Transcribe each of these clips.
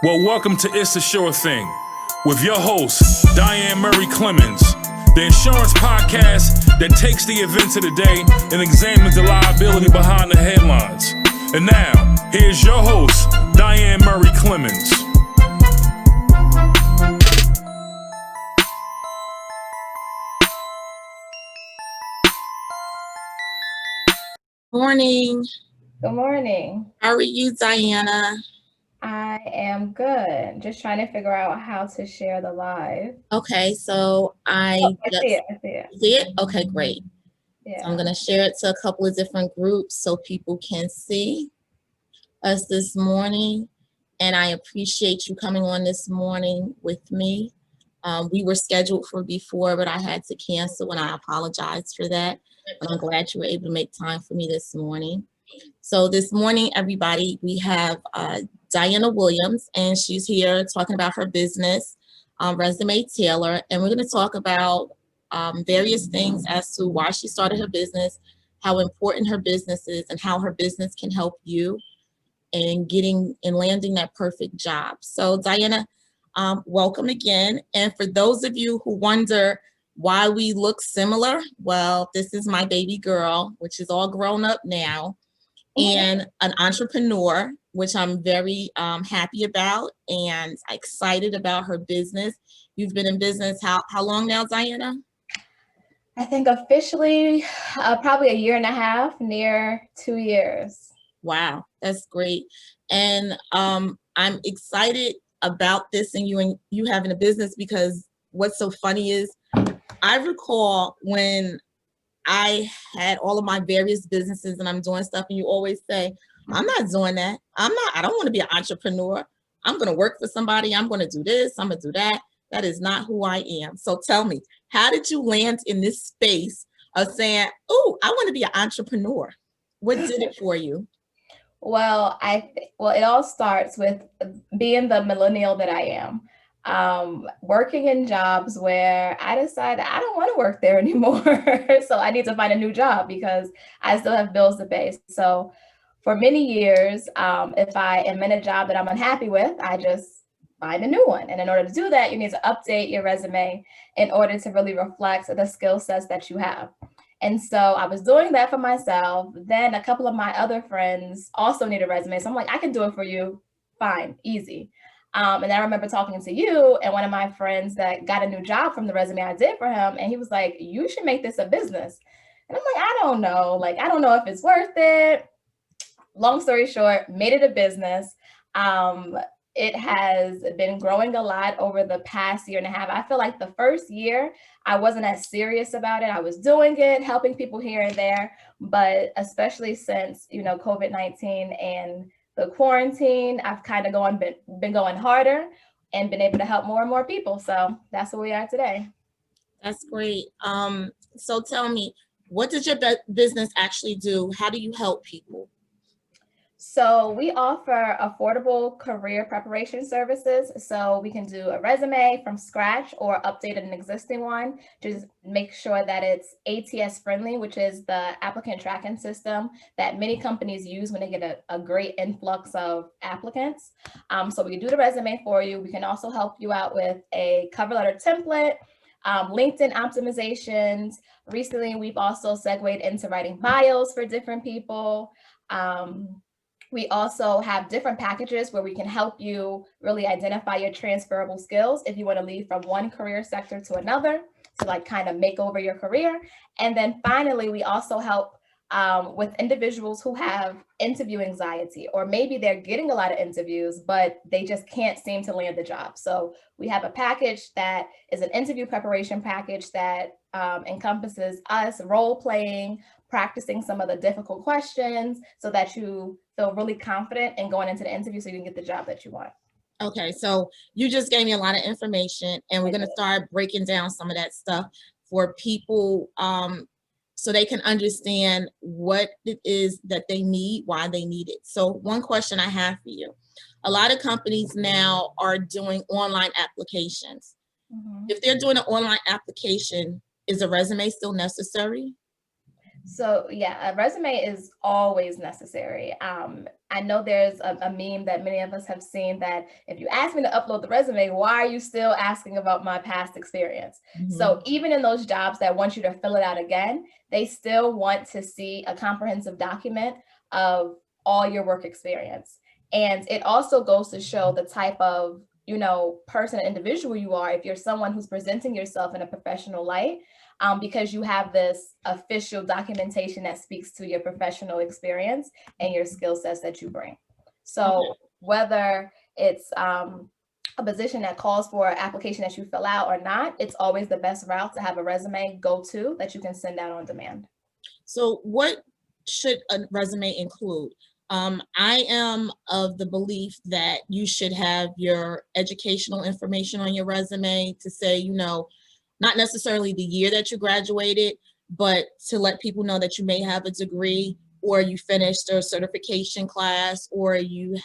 Well, welcome to It's a Sure Thing with your host, Diane Murray-Clements, the insurance podcast that takes the events of the day and examines the liability behind the headlines. And now, here's your host, Diane Murray-Clements. Morning. Good morning. How are you, Diana? I am good. Just trying to figure out how to share the live. Okay, so I see it. See it? Okay, great. Yeah. So I'm going to share it to a couple of different groups so people can see us this morning. And I appreciate you coming on this morning with me. We were scheduled for before, but I had to cancel, and I apologize for that. But I'm glad you were able to make time for me this morning. So this morning, everybody, we have Diana Williams, and she's here talking about her business, Resume Tailor, and we're going to talk about various things as to why she started her business, how important her business is, and how her business can help you in getting and landing that perfect job. So Diana, welcome again. And for those of you who wonder why we look similar, well, this is my baby girl, which is all grown up now, and an entrepreneur, which I'm very happy about and excited about her business. You've been in business how long now, Diana? I think officially probably a year and a half, near 2 years. Wow, that's great. And I'm excited about this and you having a business, because what's so funny is I recall when I had all of my various businesses and I'm doing stuff, and you always say, I'm not doing that. I don't want to be an entrepreneur. I'm going to work for somebody. I'm going to do this. I'm going to do that. That is not who I am. So tell me, how did you land in this space of saying, oh, I want to be an entrepreneur? What did it for you? Well, it all starts with being the millennial that I am. Working in jobs where I decided I don't want to work there anymore. So I need to find a new job because I still have bills to pay. So for many years, if I am in a job that I'm unhappy with, I just find a new one. And in order to do that, you need to update your resume in order to really reflect the skill sets that you have. And so I was doing that for myself. Then a couple of my other friends also need a resume. So I'm like, I can do it for you. Fine, easy. And I remember talking to you and one of my friends that got a new job from the resume I did for him. And he was like, you should make this a business. And I'm like, I don't know. I don't know if it's worth it. Long story short, made it a business. It has been growing a lot over the past year and a half. I feel like the first year I wasn't as serious about it. I was doing it, helping people here and there, but especially since, COVID-19 and the quarantine, I've kind of been going harder and been able to help more and more people. So that's where we are today. That's great. So tell me, what does your business actually do? How do you help people? So we offer affordable career preparation services. So we can do a resume from scratch or update an existing one. Just make sure that it's ATS friendly, which is the applicant tracking system that many companies use when they get a great influx of applicants. So we can do the resume for you. We can also help you out with a cover letter template, LinkedIn optimizations. Recently, we've also segued into writing bios for different people. We also have different packages where we can help you really identify your transferable skills if you want to leave from one career sector to another to kind of make over your career. And then finally, we also help with individuals who have interview anxiety, or maybe they're getting a lot of interviews, but they just can't seem to land the job. So we have a package that is an interview preparation package that encompasses us role playing, practicing some of the difficult questions so that you feel really confident in going into the interview so you can get the job that you want. Okay, so you just gave me a lot of information, and we're going to start breaking down some of that stuff for people so they can understand what it is that they need, why they need it. So one question I have for you. A lot of companies now are doing online applications. Mm-hmm. If they're doing an online application, is a resume still necessary? So yeah, a resume is always necessary. I know there's a meme that many of us have seen that if you ask me to upload the resume, why are you still asking about my past experience? So even in those jobs that want you to fill it out again, they still want to see a comprehensive document of all your work experience. And it also goes to show the type of, person and individual you are. If you're someone who's presenting yourself in a professional light, because you have this official documentation that speaks to your professional experience and your skill sets that you bring. So whether it's a position that calls for an application that you fill out or not, it's always the best route to have a resume go to that you can send out on demand. So what should a resume include? I am of the belief that you should have your educational information on your resume to say, not necessarily the year that you graduated, but to let people know that you may have a degree or you finished a certification class or you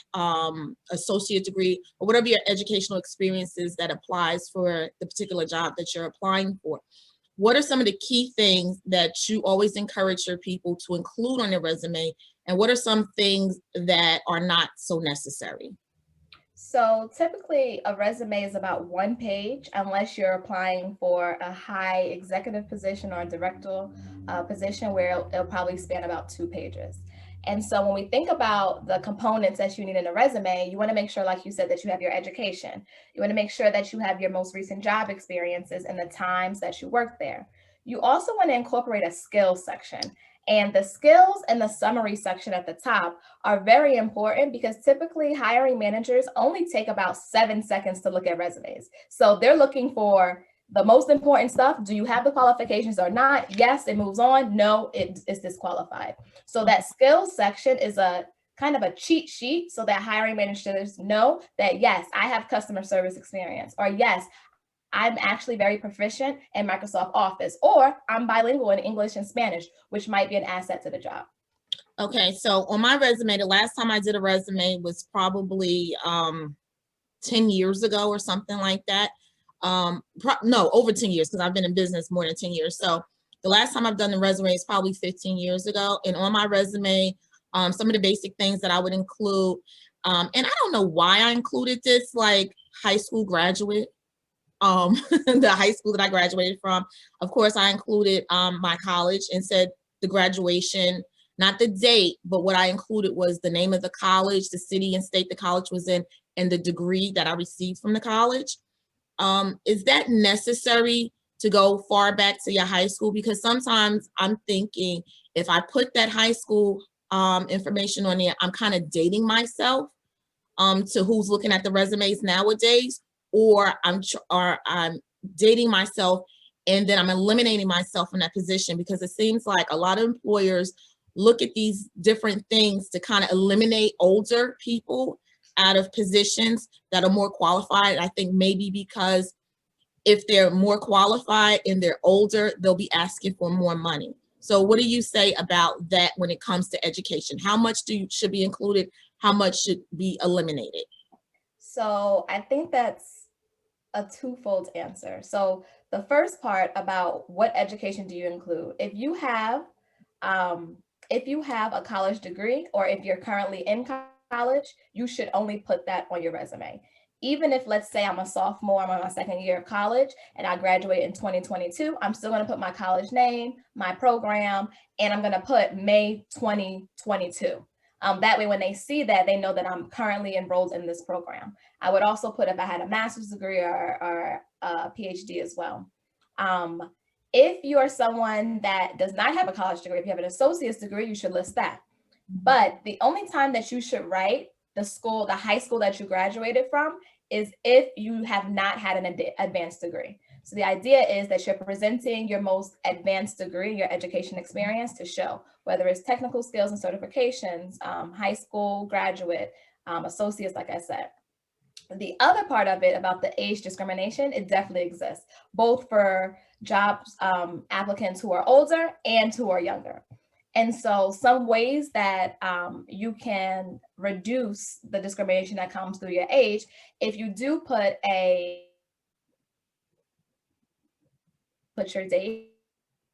associate degree or whatever your educational experiences that applies for the particular job that you're applying for. What are some of the key things that you always encourage your people to include on their resume? And what are some things that are not so necessary? So typically a resume is about 1 page unless you're applying for a high executive position or a director position where it'll probably span about 2 pages. And so when we think about the components that you need in a resume, you want to make sure, like you said, that you have your education. You want to make sure that you have your most recent job experiences and the times that you worked there. You also want to incorporate a skills section. And the skills and the summary section at the top are very important because typically hiring managers only take about 7 seconds to look at resumes. So they're looking for the most important stuff. Do you have the qualifications or not? Yes, it moves on. No, it is disqualified. So that skills section is a kind of a cheat sheet so that hiring managers know that, yes, I have customer service experience, or yes, I'm actually very proficient in Microsoft Office, or I'm bilingual in English and Spanish, which might be an asset to the job. Okay, so on my resume, the last time I did a resume was probably 10 years ago or something like that. No, over 10 years because I've been in business more than 10 years. So the last time I've done the resume is probably 15 years ago. And on my resume, some of the basic things that I would include, and I don't know why I included this, like high school graduate. The high school that I graduated from. Of course, I included my college and said the graduation, not the date, but what I included was the name of the college, the city and state the college was in, and the degree that I received from the college. Is that necessary to go far back to your high school? Because sometimes I'm thinking if I put that high school information on there, I'm kind of dating myself to who's looking at the resumes nowadays, or I'm dating myself and then I'm eliminating myself from that position, because it seems like a lot of employers look at these different things to kind of eliminate older people out of positions that are more qualified. I think maybe because if they're more qualified and they're older, they'll be asking for more money. So what do you say about that when it comes to education? How much should be included? How much should be eliminated? So I think that's a twofold answer. So the first part about what education do you include? If you have a college degree, or if you're currently in college, you should only put that on your resume. Even if, let's say, I'm a sophomore, I'm on my second year of college, and I graduate in 2022, I'm still going to put my college name, my program, and I'm going to put May 2022. That way, when they see that, they know that I'm currently enrolled in this program. I would also put if I had a master's degree or a PhD as well. If you are someone that does not have a college degree, if you have an associate's degree, you should list that. But the only time that you should write the high school that you graduated from is if you have not had an advanced degree. So the idea is that you're presenting your most advanced degree, your education experience, to show whether it's technical skills and certifications, high school, graduate, associates, like I said. The other part of it about the age discrimination, it definitely exists, both for jobs applicants who are older and who are younger. And so some ways that you can reduce the discrimination that comes through your age, if you do put your date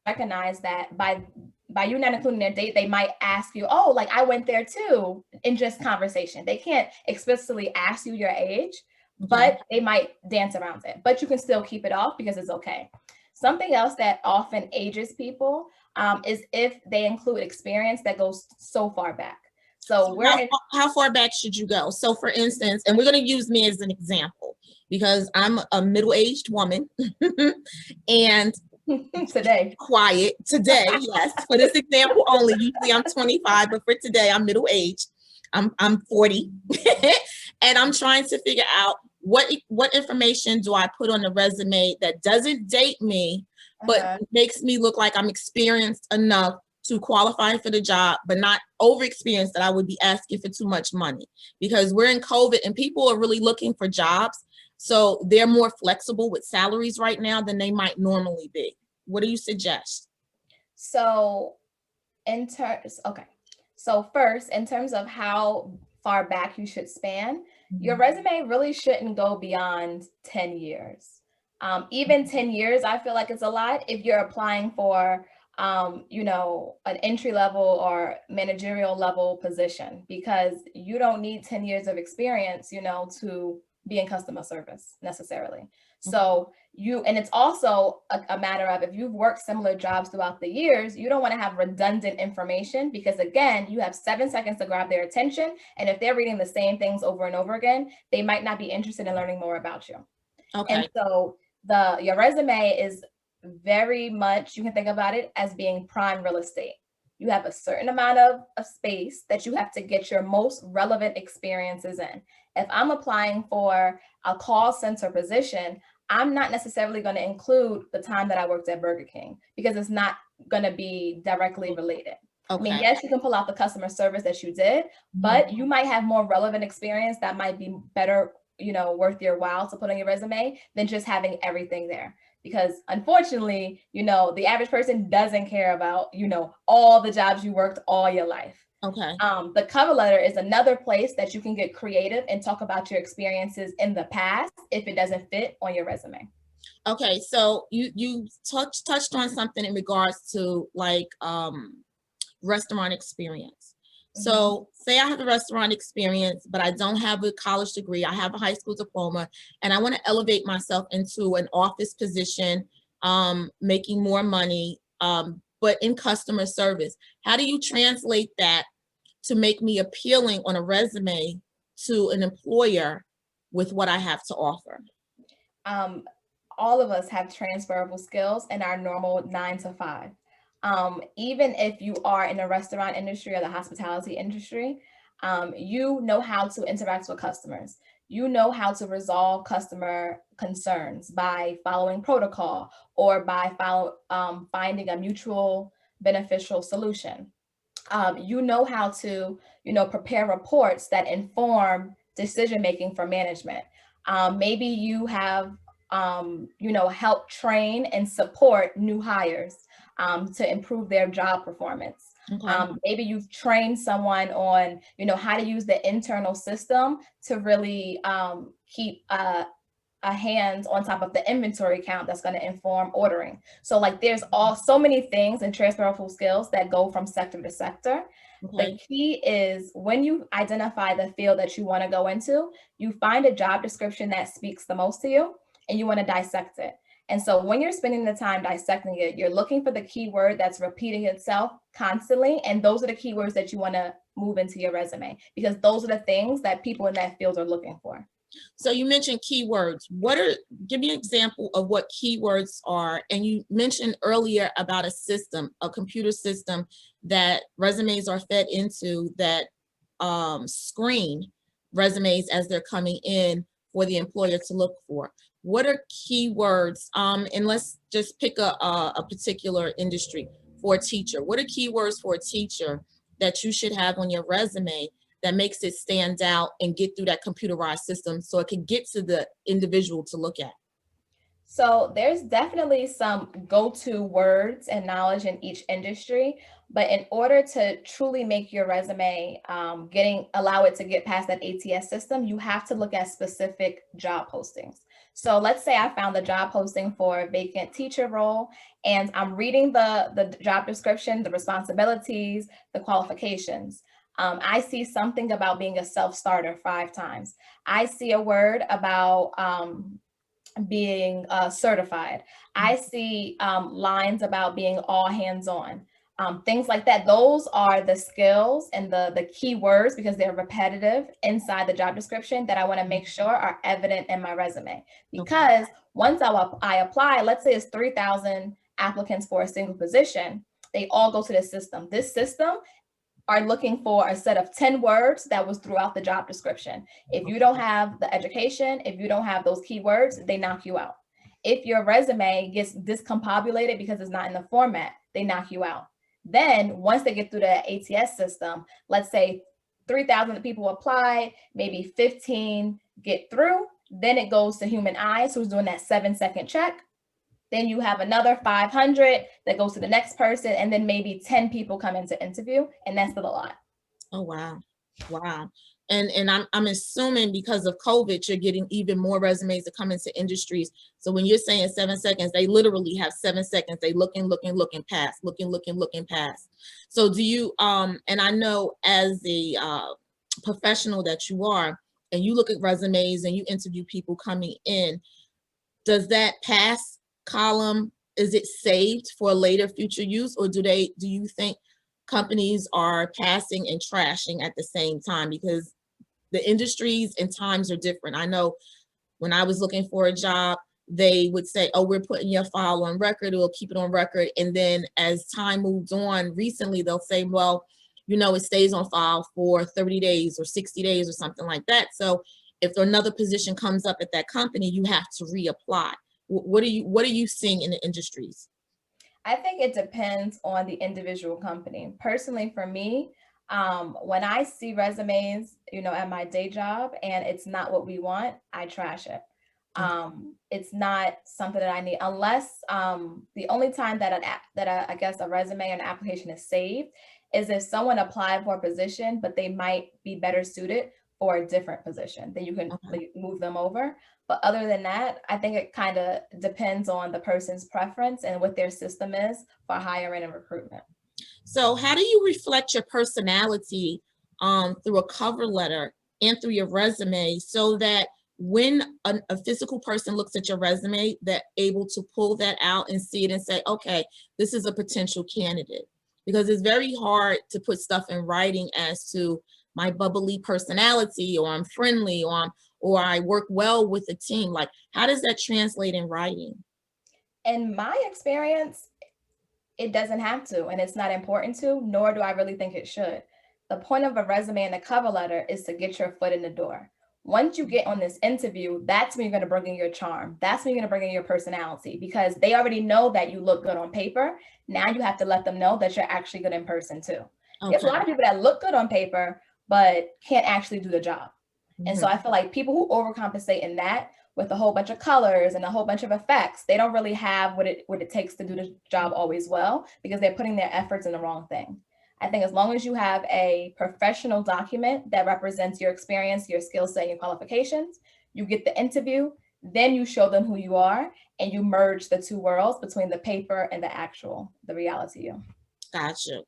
recognize that by you not including their date, they might ask you, oh, like I went there too, in just conversation. They can't explicitly ask you your age, but they might dance around it. But you can still keep it off because it's okay. Something else that often ages people is if they include experience that goes so far back. So how far back should you go? So for instance, and we're going to use me as an example because I'm a middle-aged woman and today, yes, for this example only. Usually I'm 25, but for today I'm middle-aged. I'm 40 and I'm trying to figure out what information do I put on the resume that doesn't date me, but makes me look like I'm experienced enough to qualify for the job, but not over-experienced that I would be asking for too much money, because we're in COVID and people are really looking for jobs. So they're more flexible with salaries right now than they might normally be. What do you suggest? So so first, in terms of how far back you should span, your resume really shouldn't go beyond 10 years. Even 10 years, I feel like it's a lot if you're applying for an entry level or managerial level position, because you don't need 10 years of experience, to be in customer service necessarily. So and it's also a matter of, if you've worked similar jobs throughout the years, you don't want to have redundant information, because again, you have 7 seconds to grab their attention. And if they're reading the same things over and over again, they might not be interested in learning more about you. Okay. And so your resume is very much, you can think about it as being prime real estate. You have a certain amount of space that you have to get your most relevant experiences in. If I'm applying for a call center position, I'm not necessarily going to include the time that I worked at Burger King, because it's not going to be directly related. Okay. I mean, yes, you can pull out the customer service that you did, but you might have more relevant experience that might be better, worth your while to put on your resume than just having everything there. Because unfortunately, the average person doesn't care about, all the jobs you worked all your life. Okay. The cover letter is another place that you can get creative and talk about your experiences in the past if it doesn't fit on your resume. Okay, so you touched on something in regards to like restaurant experience. So say I have a restaurant experience, but I don't have a college degree. I have a high school diploma, and I want to elevate myself into an office position, making more money, but in customer service. How do you translate that to make me appealing on a resume to an employer with what I have to offer? All of us have transferable skills in our normal 9 to 5. Even if you are in the restaurant industry or the hospitality industry, you know how to interact with customers. You know how to resolve customer concerns by following protocol or by finding a mutual beneficial solution. You know how to, prepare reports that inform decision-making for management. Maybe you have, helped train and support new hires to improve their job performance. Okay. Maybe you've trained someone on, how to use the internal system to really keep a hand on top of the inventory count that's going to inform ordering. So like there's so many things and transferable skills that go from sector to sector. Okay. The key is when you identify the field that you want to go into, you find a job description that speaks the most to you and you want to dissect it. And so when you're spending the time dissecting it, you're looking for the keyword that's repeating itself constantly. And those are the keywords that you want to move into your resume, because those are the things that people in that field are looking for. So you mentioned keywords. Give me an example of what keywords are. And you mentioned earlier about a computer system that resumes are fed into that screen resumes as they're coming in for the employer to look for. What are keywords? And let's just pick a particular industry for a teacher. What are keywords for a teacher that you should have on your resume that makes it stand out and get through that computerized system so it can get to the individual to look at? So there's definitely some go-to words and knowledge in each industry, But in order to truly make your resume, allow it to get past that ATS system, you have to look at specific job postings. So let's say I found the job posting for a vacant teacher role, and I'm reading the job description, the responsibilities, the qualifications. I see something about being a self-starter 5 times. I see a word about being certified. I see lines about being all hands-on. Things like that. Those are the skills and the key words, because they're repetitive inside the job description, that I want to make sure are evident in my resume. Because once I apply, let's say it's 3,000 applicants for a single position, they all go to this system. This system are looking for a set of 10 words that was throughout the job description. If you don't have the education, if you don't have those keywords, they knock you out. If your resume gets discombobulated because it's not in the format, they knock you out. Then once they get through the ATS system, let's say 3,000 people apply, maybe 15 get through, then it goes to human eyes, who's doing that 7-second check. Then you have another 500 that goes to the next person, and then maybe 10 people come into interview, and that's still a lot. Oh, wow. Wow. And I'm assuming because of COVID, you're getting even more resumes that come into industries. So when you're saying 7 seconds, they literally have 7 seconds. They looking past, looking past. So do you, and I know as a professional that you are, and you look at resumes and you interview people coming in, does that pass column, is it saved for later future use, or do you think companies are passing and trashing at the same time? Because the industries and times are different. I know when I was looking for a job, they would say, oh, we're putting your file on record, we'll keep it on record. And then as time moved on, recently they'll say, well, you know, it stays on file for 30 days or 60 days or something like that. So if another position comes up at that company, you have to reapply. What are you seeing in the industries? I think it depends on the individual company. Personally, for me, when I see resumes, you know, at my day job and it's not what we want, I trash it. It's not something that I need, unless the only time that I guess a resume or an application is saved is if someone applied for a position, but they might be better suited for a different position, then you can move them over. But other than that, I think it kind of depends on the person's preference and what their system is for hiring and recruitment. So how do you reflect your personality through a cover letter and through your resume, so that when a physical person looks at your resume, they're able to pull that out and see it and say, okay, this is a potential candidate? Because it's very hard to put stuff in writing as to my bubbly personality, or I'm friendly, or I work well with a team. Like, how does that translate in writing? In my experience, it doesn't have to, and it's not important to, nor do I really think it should. The point of a resume and a cover letter is to get your foot in the door. Once you get on this interview, that's when you're going to bring in your charm. That's when you're going to bring in your personality, because they already know that you look good on paper. Now you have to let them know that you're actually good in person too. Okay. There's a lot of people that look good on paper, but can't actually do the job. Mm-hmm. And so I feel like people who overcompensate in that, with a whole bunch of colors and a whole bunch of effects, they don't really have what it takes to do the job always well, because they're putting their efforts in the wrong thing. I think as long as you have a professional document that represents your experience, your skill set, your qualifications, you get the interview, then you show them who you are, and you merge the two worlds between the paper and the reality you. Got you.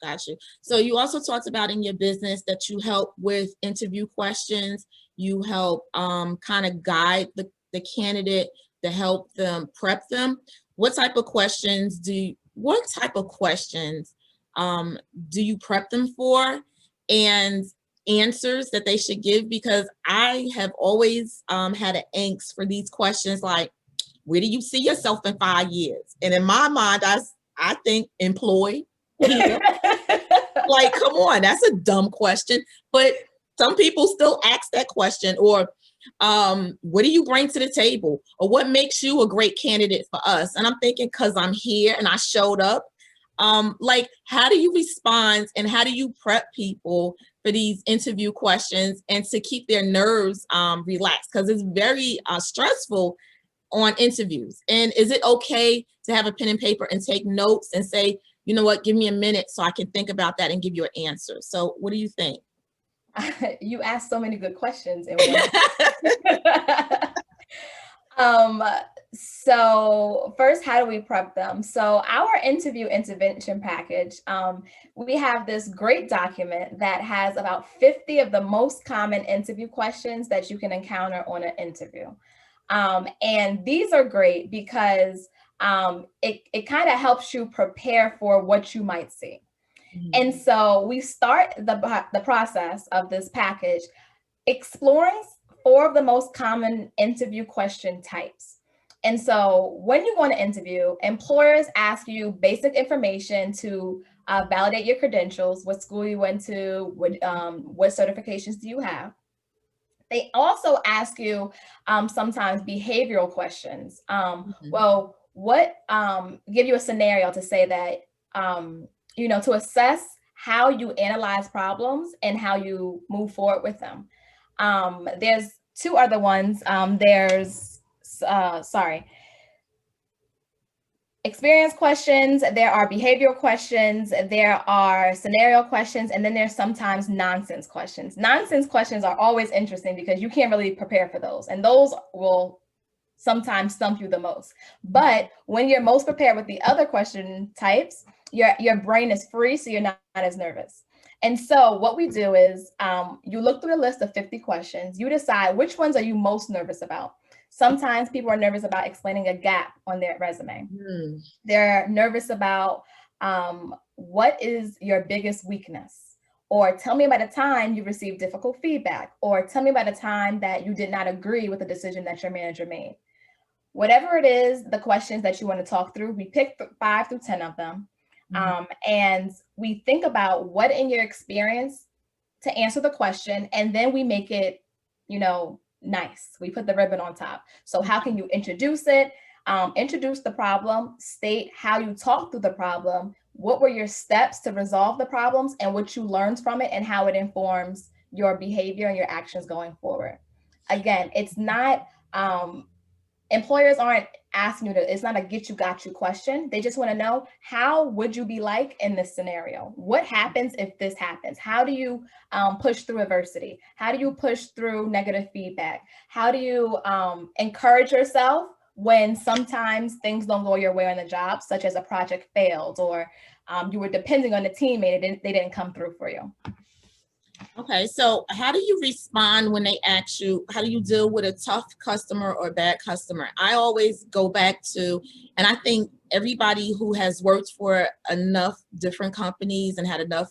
So you also talked about in your business that you help with interview questions. You help kind of guide the candidate to help them prep them. What type of questions do you prep them for, and answers that they should give? Because I have always had an angst for these questions, like, where do you see yourself in 5 years? And in my mind, I think employed. Like, come on, that's a dumb question. But some people still ask that question. Or what do you bring to the table? Or what makes you a great candidate for us? And I'm thinking, because I'm here and I showed up. Like, how do you respond, and how do you prep people for these interview questions and to keep their nerves relaxed? Because it's very stressful on interviews. And is it okay to have a pen and paper and take notes and say, you know what, give me a minute so I can think about that and give you an answer. So what do you think? You asked so many good questions in one. So first, how do we prep them? So our interview intervention package, we have this great document that has about 50 of the most common interview questions that you can encounter on an interview. And these are great because it kind of helps you prepare for what you might see. And so we start the process of this package exploring 4 of the most common interview question types. And so when you go on an interview, employers ask you basic information to validate your credentials, what school you went to, what certifications do you have. They also ask you sometimes behavioral questions. Well, give you a scenario to say that, to assess how you analyze problems and how you move forward with them. There's 2 other ones. Experience questions, there are behavioral questions, there are scenario questions, and then there's sometimes nonsense questions. Nonsense questions are always interesting because you can't really prepare for those, and those will sometimes stump you the most. But when you're most prepared with the other question types, your brain is free, so you're not as nervous. And so what we do is you look through a list of 50 questions, you decide which ones are you most nervous about. Sometimes people are nervous about explaining a gap on their resume. They're nervous about what is your biggest weakness, or tell me about a time you received difficult feedback, or tell me about a time that you did not agree with the decision that your manager made. Whatever it is, the questions that you want to talk through, we pick 5 through 10 of them. And we think about what in your experience to answer the question, and then we make it, nice. We put the ribbon on top. So how can you introduce it? Introduce the problem, state how you talk through the problem, what were your steps to resolve the problems, and what you learned from it, and how it informs your behavior and your actions going forward. Again, it's not, employers aren't asking you to, it's not a get you got you question. They just want to know, how would you be like in this scenario? What happens if this happens? How do you push through adversity? How do you push through negative feedback? How do you encourage yourself when sometimes things don't go your way on the job, such as a project failed, or you were depending on a teammate and they didn't come through for you? Okay, so how do you respond when they ask you, how do you deal with a tough customer or bad customer? I always go back to, and I think everybody who has worked for enough different companies and had enough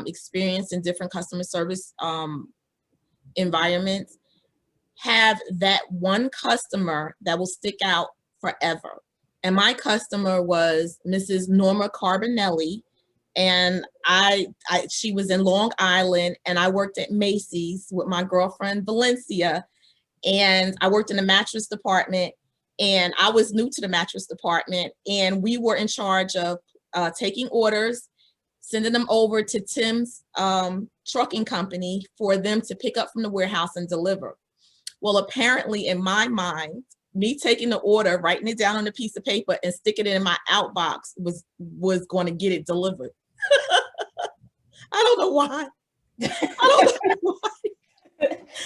experience in different customer service environments have that one customer that will stick out forever. And my customer was Mrs. Norma Carbonelli. And she was in Long Island, and I worked at Macy's with my girlfriend Valencia, and I worked in the mattress department, and I was new to the mattress department, and we were in charge of taking orders, sending them over to Tim's trucking company for them to pick up from the warehouse and deliver. Well, apparently in my mind, me taking the order, writing it down on a piece of paper and sticking it in my outbox was going to get it delivered. I don't know why.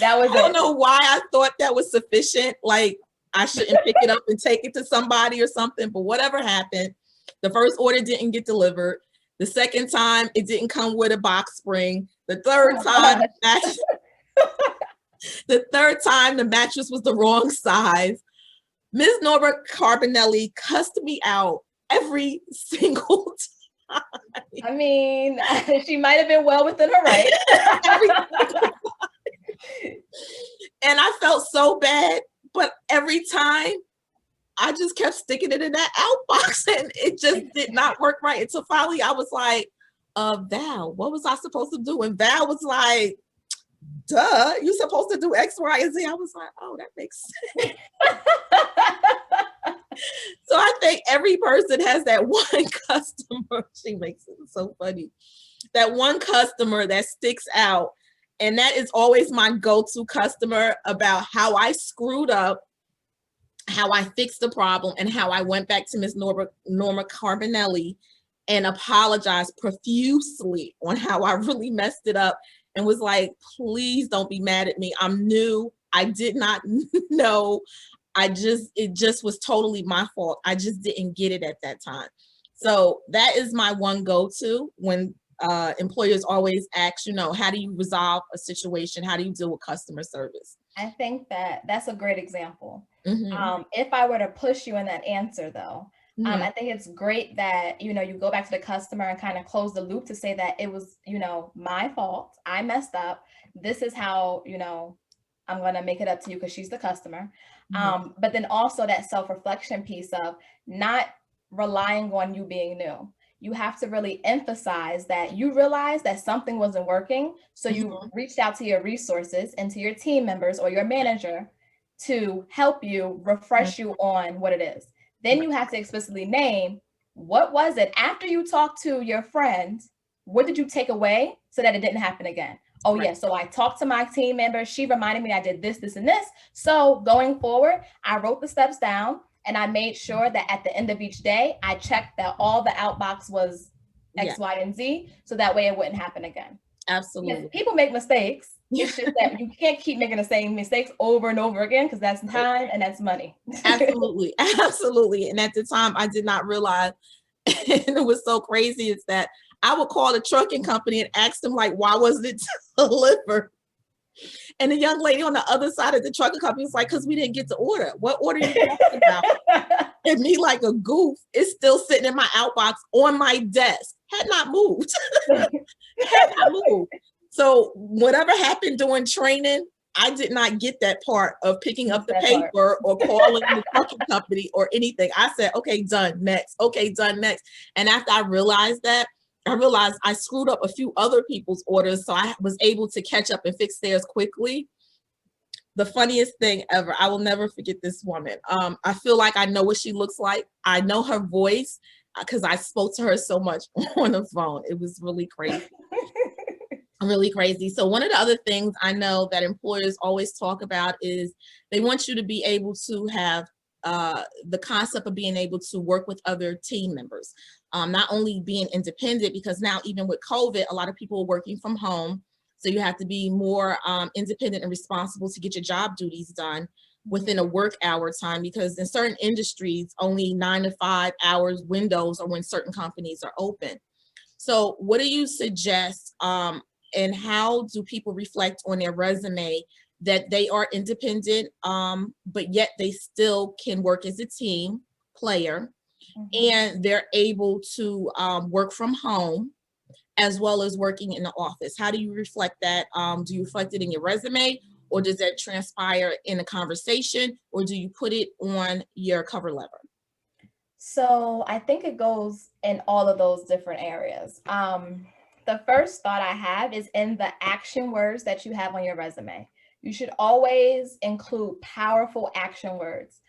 I don't know why I thought that was sufficient. Like I shouldn't pick it up and take it to somebody or something, but whatever happened, the first order didn't get delivered. The second time it didn't come with a box spring. The third time, the mattress was the wrong size. Ms. Norma Carbonelli cussed me out every single time. I mean, she might have been well within her right. And I felt so bad, but every time I just kept sticking it in that outbox, and it just did not work right. Until finally I was like, Val, what was I supposed to do? And Val was like, duh, you're supposed to do X, Y, and Z. I was like, oh, that makes sense. So I think every person has that one customer. She makes it so funny. That one customer that sticks out. And that is always my go-to customer about how I screwed up, how I fixed the problem, and how I went back to Ms. Norma Carbonelli and apologized profusely on how I really messed it up and was like, please don't be mad at me. I'm new. I did not know. It just was totally my fault. I just didn't get it at that time. So that is my one go-to when employers always ask, how do you resolve a situation? How do you deal with customer service? I think that's a great example. Mm-hmm. If I were to push you in that answer though, Mm-hmm. I think it's great that, you go back to the customer and kind of close the loop to say that it was, my fault. I messed up. This is how, I'm going to make it up to you because she's the customer. Mm-hmm. But then also that self-reflection piece of not relying on you being new. You have to really emphasize that you realize that something wasn't working. So you Mm-hmm. reached out to your resources and to your team members or your manager to help you refresh you on what it is. Then you have to explicitly name, what was it after you talked to your friend? What did you take away so that it didn't happen again? Oh, yeah. So I talked to my team member. She reminded me I did this, this, and this. So going forward, I wrote the steps down and I made sure that at the end of each day, I checked that all the outbox was X, Y, and Z. So that way it wouldn't happen again. Absolutely. Because people make mistakes. It's just that you can't keep making the same mistakes over and over again because that's time and that's money. Absolutely. Absolutely. And at the time, I did not realize, and it was so crazy, is that I would call the trucking company and ask them, like, why wasn't it delivered? And the young lady on the other side of the trucking company was like, because we didn't get the order. What order are you talking about? And me, like a goof, is still sitting in my outbox on my desk. Had not moved. Had not moved. So whatever happened during training, I did not get that part of picking up the paper or calling the trucking company or anything. I said, okay, done, next. Okay, done, next. And after I realized that, I realized I screwed up a few other people's orders. So I was able to catch up and fix theirs quickly. The funniest thing ever, I will never forget this woman. I feel like I know what she looks like. I know her voice because I spoke to her so much on the phone. It was really crazy. Really crazy. So one of the other things I know that employers always talk about is they want you to be able to have the concept of being able to work with other team members, not only being independent, because now even with COVID, a lot of people are working from home. So you have to be more independent and responsible to get your job duties done within a work hour time, because in certain industries, only 9 to 5 hours windows are when certain companies are open. So what do you suggest and how do people reflect on their resume that they are independent, but yet they still can work as a team player, and they're able to work from home as well as working in the office? How do you reflect that? Do you reflect it in your resume, or does that transpire in a conversation, or do you put it on your cover letter? So I think it goes in all of those different areas. The first thought I have is in the action words that you have on your resume. You should always include powerful action words.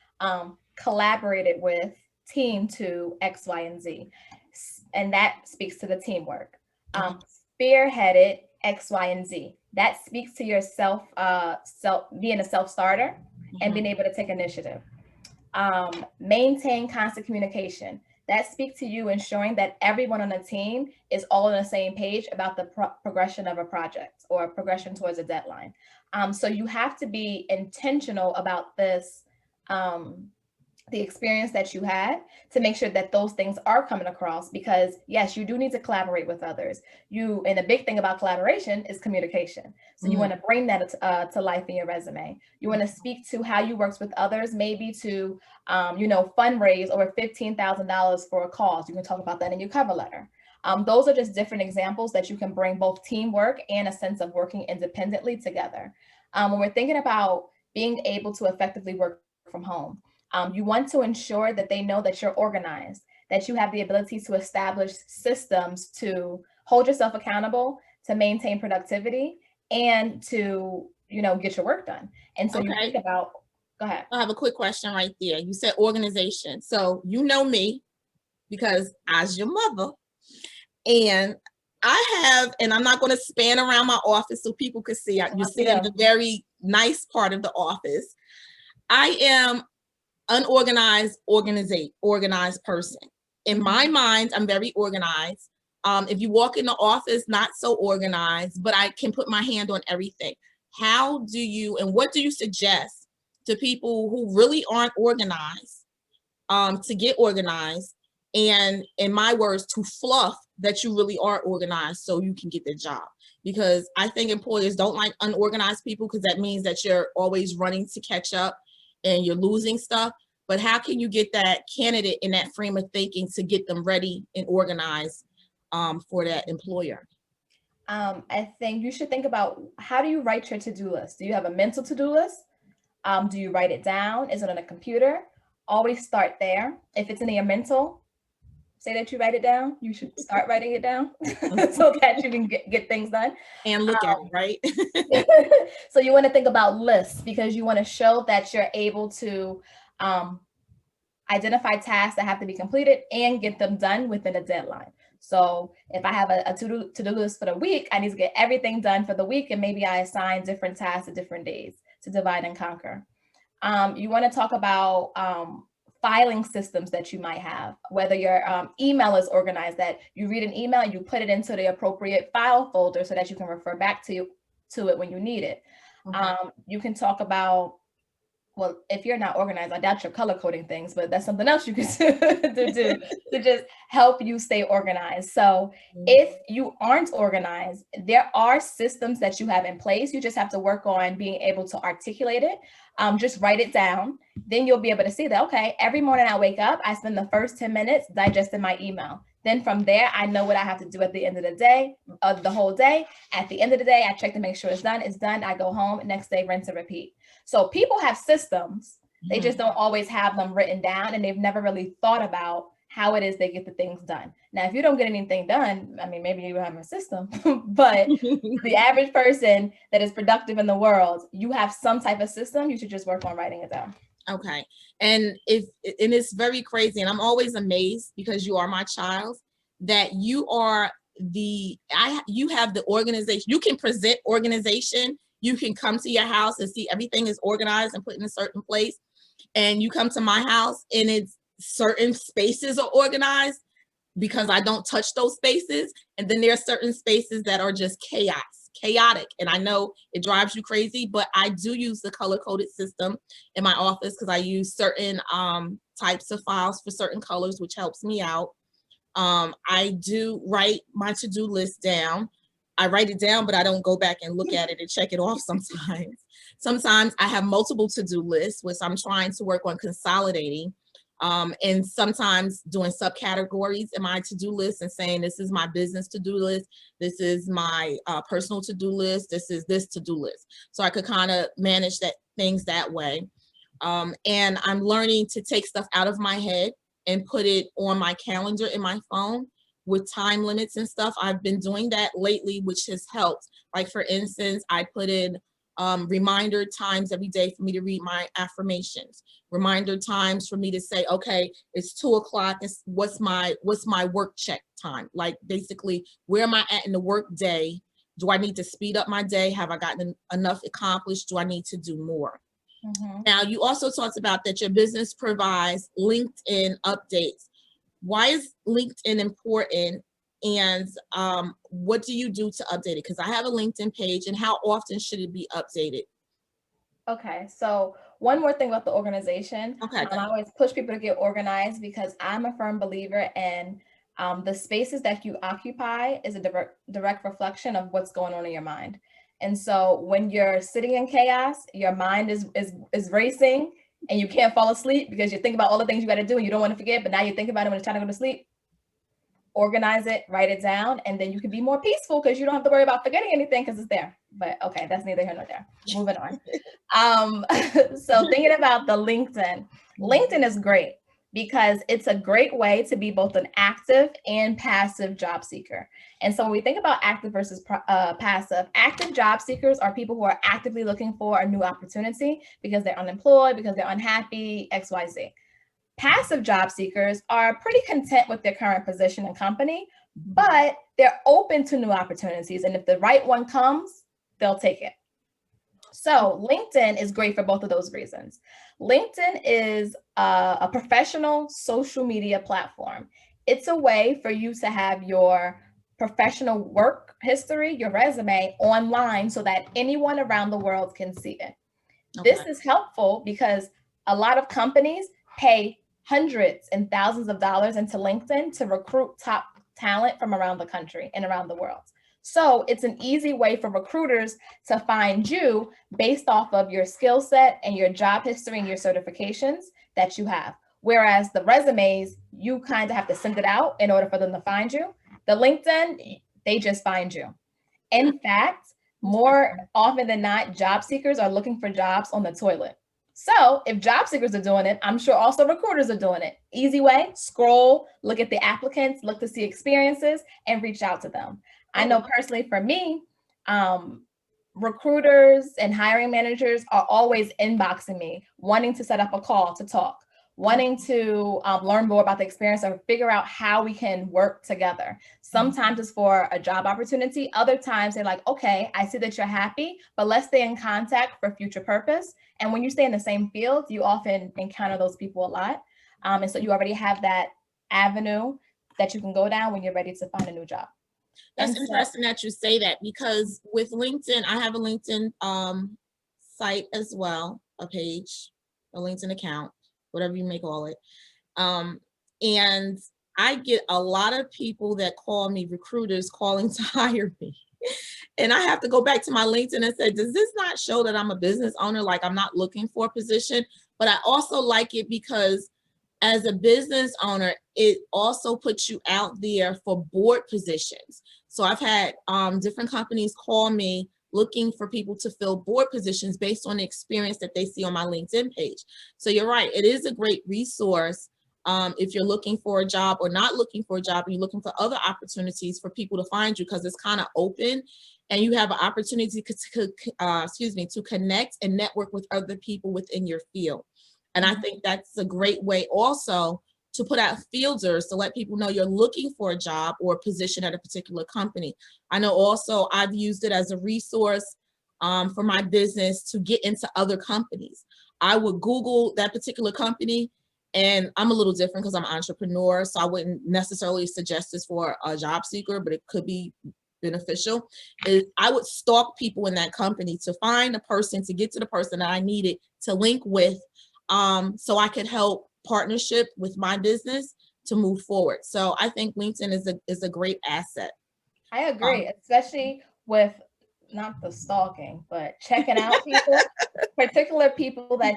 Collaborated with, team to X, Y, and Z. And that speaks to the teamwork. Spearheaded X, Y, and Z. That speaks to your being a self-starter and being able to take initiative. Maintain constant communication. That speaks to you ensuring that everyone on the team is all on the same page about the progression of a project or progression towards a deadline. So you have to be intentional about this, the experience that you had, to make sure that those things are coming across, because yes, you do need to collaborate with others. And the big thing about collaboration is communication. So you want to bring that to life in your resume. You want to speak to how you worked with others, maybe to, fundraise over $15,000 for a cause. You can talk about that in your cover letter. Those are just different examples that you can bring both teamwork and a sense of working independently together. When we're thinking about being able to effectively work from home, you want to ensure that they know that you're organized, that you have the ability to establish systems to hold yourself accountable, to maintain productivity, and to, get your work done. And so you think about, go ahead. I have a quick question right there. You said organization. So you know me because I was your mother, and and I'm not going to span around my office so people could see. You sit in the very nice part of the office. I am unorganized, organized person. In my mind, I'm very organized. If you walk in the office, not so organized, but I can put my hand on everything. How do you, and what do you suggest to people who really aren't organized, to get organized? And in my words, to fluff that you really are organized so you can get the job. Because I think employers don't like unorganized people, because that means that you're always running to catch up and you're losing stuff. But how can you get that candidate in that frame of thinking to get them ready and organized for that employer? I think you should think about, how do you write your to-do list? Do you have a mental to-do list? Do you write it down? Is it on a computer? Always start there. If it's in your mental, say that you write it down. You should start writing it down so that you can get things done. And look at it, right? So you want to think about lists, because you want to show that you're able to identify tasks that have to be completed and get them done within a deadline. So if I have a to-do list for the week, I need to get everything done for the week, and maybe I assign different tasks at different days to divide and conquer. You want to talk about filing systems that you might have, whether your email is organized, that you read an email, you put it into the appropriate file folder so that you can refer back to it when you need it. You can talk about, well, if you're not organized, I doubt you're color coding things, but that's something else you can do to just help you stay organized. So if you aren't organized, there are systems that you have in place. You just have to work on being able to articulate it. Just write it down. Then you'll be able to see that, okay, every morning I wake up, I spend the first 10 minutes digesting my email. Then from there, I know what I have to do at the end of the day, the whole day. At the end of the day, I check to make sure it's done. It's done. I go home. Next day, rinse and repeat. So people have systems. They just don't always have them written down, and they've never really thought about how it is they get the things done. Now, if you don't get anything done, I mean, maybe you have a system, but the average person that is productive in the world, you have some type of system. You should just work on writing it down. Okay. And it's very crazy. And I'm always amazed, because you are my child, that you are you have the organization. You can present organization. You can come to your house and see everything is organized and put in a certain place. And you come to my house and it's certain spaces are organized, because I don't touch those spaces. And then there are certain spaces that are just chaotic. And I know it drives you crazy, but I do use the color-coded system in my office, because I use certain types of files for certain colors, which helps me out. I do write my to-do list down. I write it down, but I don't go back and look at it and check it off sometimes. Sometimes I have multiple to-do lists, which I'm trying to work on consolidating. And sometimes doing subcategories in my to-do list and saying, this is my business to-do list. This is my personal to-do list. This is this to-do list. So I could kind of manage things that way. And I'm learning to take stuff out of my head and put it on my calendar in my phone with time limits and stuff. I've been doing that lately, which has helped. Like, for instance, I put in reminder times every day for me to read my affirmations, reminder times for me to say, okay, it's 2:00. What's my work check time? Like, basically, where am I at in the work day? Do I need to speed up my day? Have I gotten enough accomplished? Do I need to do more? Now, you also talked about that your business provides LinkedIn updates. Why is LinkedIn important? And what do you do to update it? Because I have a LinkedIn page, and how often should it be updated? Okay, so one more thing about the organization. Okay. I always push people to get organized, because I'm a firm believer in the spaces that you occupy is a direct reflection of what's going on in your mind. And so when you're sitting in chaos, your mind is racing, and you can't fall asleep because you think about all the things you got to do and you don't want to forget, but now you think about it when it's time to go to sleep. Organize it, write it down, and then you can be more peaceful, because you don't have to worry about forgetting anything, because it's there. But okay, that's neither here nor there. Moving on. So thinking about the LinkedIn is great, because it's a great way to be both an active and passive job seeker. And so when we think about active versus passive, active job seekers are people who are actively looking for a new opportunity because they're unemployed, because they're unhappy, XYZ. Passive job seekers are pretty content with their current position and company, but they're open to new opportunities. And if the right one comes, they'll take it. So LinkedIn is great for both of those reasons. LinkedIn is a professional social media platform. it's a way for you to have your professional work history, your resume online so that anyone around the world can see it. Okay. This is helpful because a lot of companies pay hundreds and thousands of dollars into LinkedIn to recruit top talent from around the country and around the world. So it's an easy way for recruiters to find you based off of your skill set and your job history and your certifications that you have. Whereas the resumes, you kind of have to send it out in order for them to find you. The LinkedIn, they just find you. In fact, more often than not, job seekers are looking for jobs on the toilet. So if job seekers are doing it, I'm sure also recruiters are doing it. Easy way, scroll, look at the applicants, look to see experiences, and reach out to them. I know personally for me, recruiters and hiring managers are always inboxing me, wanting to set up a call to talk, wanting to learn more about the experience or figure out how we can work together. Sometimes it's for a job opportunity. Other times they're like, okay, I see that you're happy, but let's stay in contact for future purpose. And when you stay in the same field, you often encounter those people a lot. And so you already have that avenue that you can go down when you're ready to find a new job. That's interesting that you say that, because with LinkedIn, I have a LinkedIn site as well, a page, a LinkedIn account, whatever you may call it. And I get a lot of people that call me, recruiters calling to hire me. And I have to go back to my LinkedIn and say, does this not show that I'm a business owner? Like I'm not looking for a position, but I also like it because as a business owner, it also puts you out there for board positions. So I've had different companies call me looking for people to fill board positions based on the experience that they see on my LinkedIn page. So you're right, it is a great resource if you're looking for a job or not looking for a job, and you're looking for other opportunities for people to find you, because it's kind of open and you have an opportunity to connect and network with other people within your field. And I think that's a great way also to put out fielders to let people know you're looking for a job or a position at a particular company. I know also I've used it as a resource for my business to get into other companies. I would Google that particular company, and I'm a little different because I'm an entrepreneur, so I wouldn't necessarily suggest this for a job seeker, but it could be beneficial. I would stalk people in that company to find a person, to get to the person that I needed to link with, so I could help partnership with my business to move forward. So I think LinkedIn is a great asset. I agree, especially with not the stalking, but checking out people, particular people that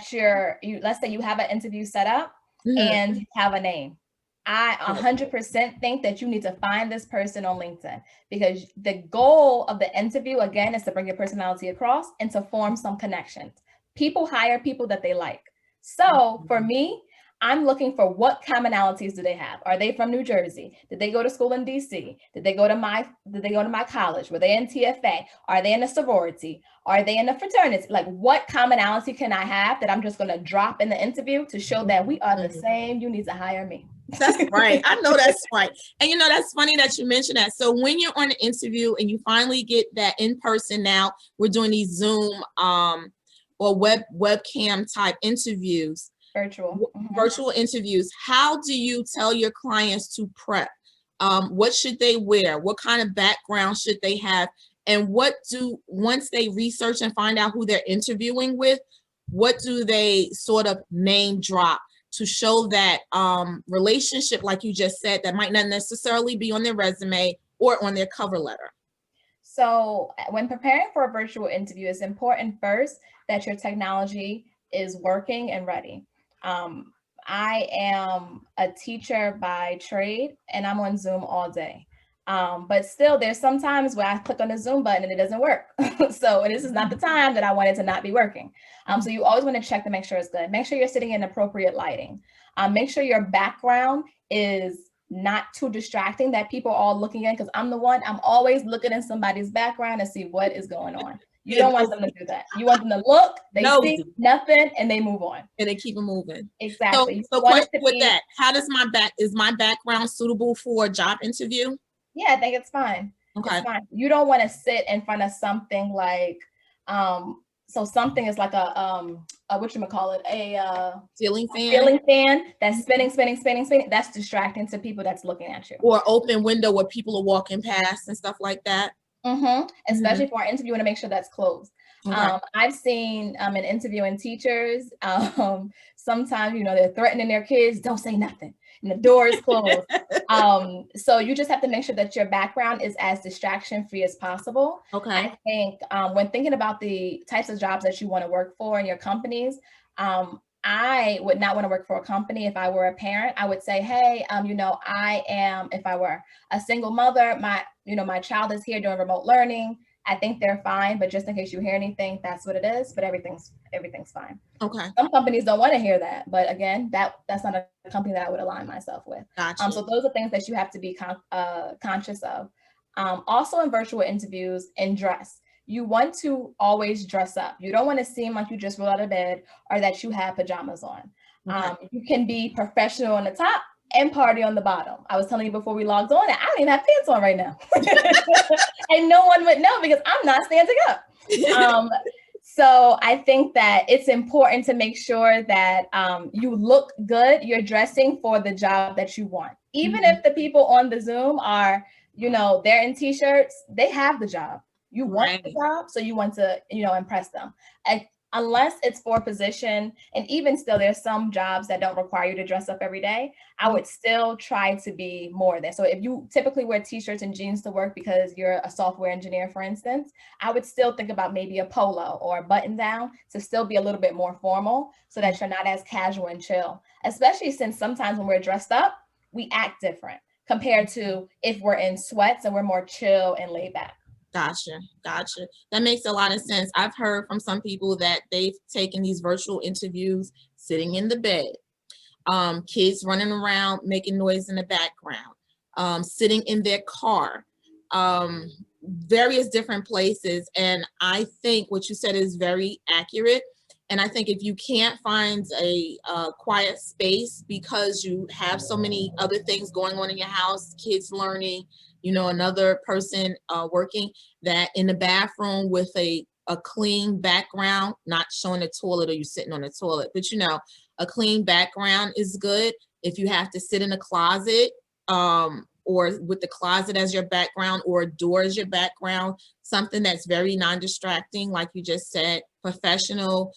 let's say you have an interview set up and you have a name. I 100% think that you need to find this person on LinkedIn, because the goal of the interview, again, is to bring your personality across and to form some connections. People hire people that they like. So for me, I'm looking for what commonalities do they have? Are they from New Jersey? Did they go to school in DC? Did they go to my college? Were they in TFA? Are they in a sorority? Are they in a fraternity? Like, what commonality can I have that I'm just going to drop in the interview to show that we are the same? You need to hire me. That's right. I know that's right. And you know, that's funny that you mentioned that. So when you're on an interview and you finally get that in person, now we're doing these Zoom or webcam type interviews, virtual interviews. How do you tell your clients to prep? What should they wear? What kind of background should they have? And once they research and find out who they're interviewing with, what do they sort of name drop to show that relationship, like you just said, that might not necessarily be on their resume or on their cover letter? So when preparing for a virtual interview, it's important first that your technology is working and ready. I am a teacher by trade and I'm on Zoom all day. But still, there's some times where I click on the Zoom button and it doesn't work. So this is not the time that I want it to not be working. So you always want to check to make sure it's good. Make sure you're sitting in appropriate lighting. Make sure your background is not too distracting, that people are all looking in, because I'm always looking in somebody's background to see what is going on. You don't want them to do that. You want them to look, they see nothing, and they move on. And they keep it moving. Exactly. So question with that, how does is my background suitable for a job interview? Yeah, I think it's fine. Okay. It's fine. You don't want to sit in front of something like, so something is like a whatchamacallit, a Ceiling fan. ceiling fan that's spinning. That's distracting to people that's looking at you. Or open window where people are walking past and stuff like that. Especially for our interview, you want to make sure that's closed. Okay. I've seen in interviewing teachers, sometimes, they're threatening their kids, don't say nothing, and the door is closed. So you just have to make sure that your background is as distraction-free as possible. Okay. I think when thinking about the types of jobs that you want to work for in your companies, I would not want to work for a company if I were a parent. I would say, hey, I am, if I were a single mother, my child is here doing remote learning. I think they're fine, but just in case you hear anything, that's what it is. But everything's fine. Okay. Some companies don't want to hear that, but again, that's not a company that I would align myself with. Gotcha. So those are things that you have to be conscious of. Also in virtual interviews, in dress. You want to always dress up. You don't want to seem like you just rolled out of bed or that you have pajamas on. Okay. You can be professional on the top and party on the bottom. I was telling you before we logged on that I don't even have pants on right now. And no one would know because I'm not standing up. So I think that it's important to make sure that you look good. You're dressing for the job that you want. Even if the people on the Zoom are, they're in t-shirts, they have the job. You want the job, so you want to, impress them. Unless it's for a position, and even still, there's some jobs that don't require you to dress up every day. I would still try to be more there. So if you typically wear t-shirts and jeans to work because you're a software engineer, for instance, I would still think about maybe a polo or a button down to still be a little bit more formal so that you're not as casual and chill, especially since sometimes when we're dressed up, we act different compared to if we're in sweats and we're more chill and laid back. Gotcha. That makes a lot of sense. I've heard from some people that they've taken these virtual interviews sitting in the bed, kids running around, making noise in the background, sitting in their car, various different places. And I think what you said is very accurate. And I think if you can't find a quiet space because you have so many other things going on in your house, kids learning, another person working, that in the bathroom with a clean background, not showing the toilet or you sitting on the toilet, but a clean background is good. If you have to sit in a closet or with the closet as your background or a door as your background, something that's very non-distracting, like you just said, professional,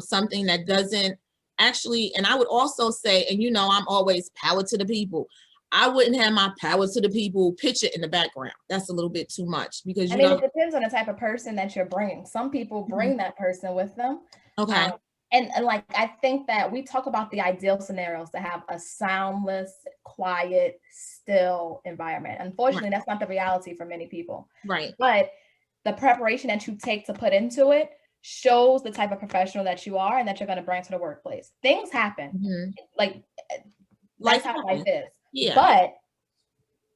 something that doesn't actually, and I would also say, and I'm always power to the people. I wouldn't have my power to the people picture in the background. That's a little bit too much because it depends on the type of person that you're bringing. Some people bring that person with them. Okay. And like, I think that we talk about the ideal scenarios to have a soundless, quiet, still environment. Unfortunately, that's not the reality for many people. Right. But the preparation that you take to put into it shows the type of professional that you are and that you're going to bring to the workplace. Things happen. Like, that's how life is. Yeah. But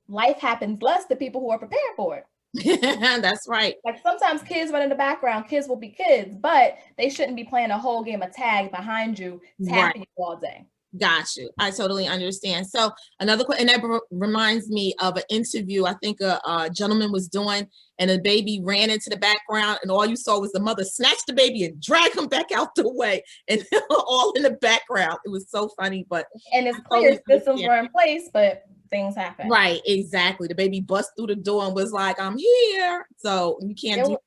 life happens less to people who are prepared for it. That's right. Like sometimes kids run in the background, kids will be kids, but they shouldn't be playing a whole game of tag behind you, tapping you all day. Got you. I totally understand. So another question, and that reminds me of an interview I think a gentleman was doing, and a baby ran into the background, and all you saw was the mother snatch the baby and drag him back out the way, and all in the background. It was so funny, but and it's clear systems were in place, but things happen. Right, exactly. The baby bust through the door and was like, "I'm here." So you can't